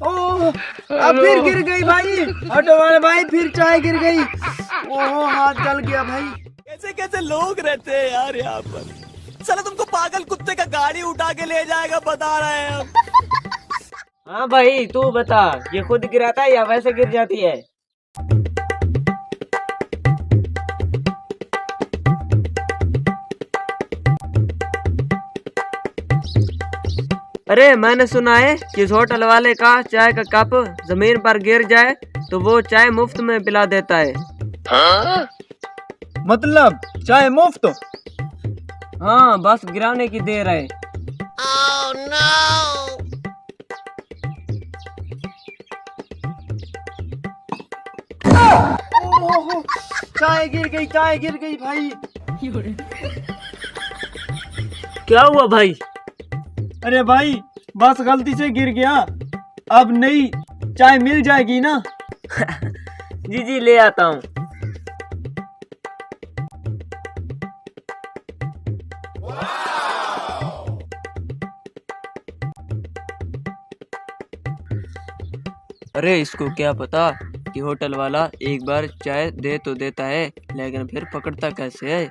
ओह अब फिर गिर गई भाई। ऑटो वाले भाई फिर चाय गिर गई। ओह हाथ जल गया भाई। कैसे कैसे लोग रहते हैं यार यहाँ पर। चलो तुमको पागल कुत्ते का गाड़ी उठा के ले जाएगा बता रहे हैं हम। हाँ भाई तू बता, ये खुद गिराता है या वैसे गिर जाती है? अरे मैंने सुना है कि इस होटल वाले का चाय का कप जमीन पर गिर जाए तो वो चाय मुफ्त में पिला देता है। मतलब चाय मुफ्त? हाँ बस गिराने की देर है। Oh, no! ओह चाय गिर गई भाई। क्या हुआ भाई? अरे भाई बस गलती से गिर गया, अब नई चाय मिल जाएगी ना? जी जी ले आता हूँ। अरे इसको क्या पता कि होटल वाला एक बार चाय दे तो देता है लेकिन फिर पकड़ता कैसे है।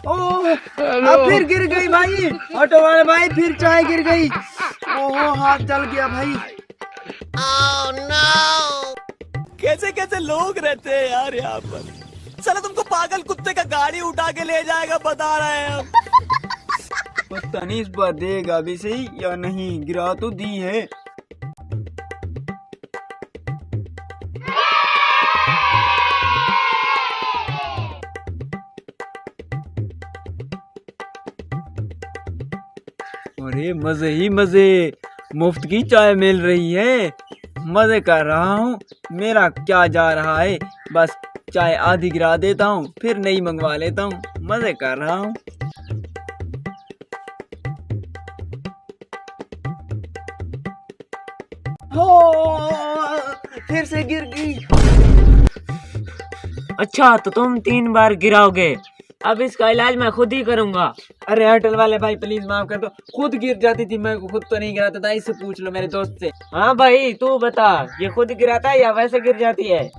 ओह अब फिर गिर गई भाई। ऑटो वाले भाई फिर चाय गिर गई। ओह हाथ जल गया भाई। Oh, no! कैसे कैसे लोग रहते हैं यार यहाँ पर। चलो तुमको पागल कुत्ते का गाड़ी उठा के ले जाएगा बता रहे हैं हम। पता नहीं इस बार देगा भी सही या नहीं, गिरा तो दी है। अरे मजे ही मजे, मुफ्त की चाय मिल रही है, मजे कर रहा हूँ। मेरा क्या जा रहा है, बस चाय आधी गिरा देता हूँ फिर नई मंगवा लेता हूँ, मजे कर रहा हूँ। हो फिर से गिर गई। अच्छा तो तुम 3 बार गिराओगे, अब इसका इलाज मैं खुद ही करूंगा। अरे होटल वाले भाई प्लीज माफ कर दो, खुद गिर जाती थी, मैं खुद तो नहीं गिराता था, इससे पूछ लो मेरे दोस्त से। हाँ भाई तू बता, ये खुद गिराता है या वैसे गिर जाती है?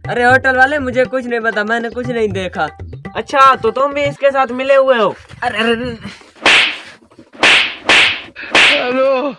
अरे होटल वाले मुझे कुछ नहीं पता, मैंने कुछ नहीं देखा। अच्छा तो तुम भी इसके साथ मिले हुए हो? अरे अरे हेलो।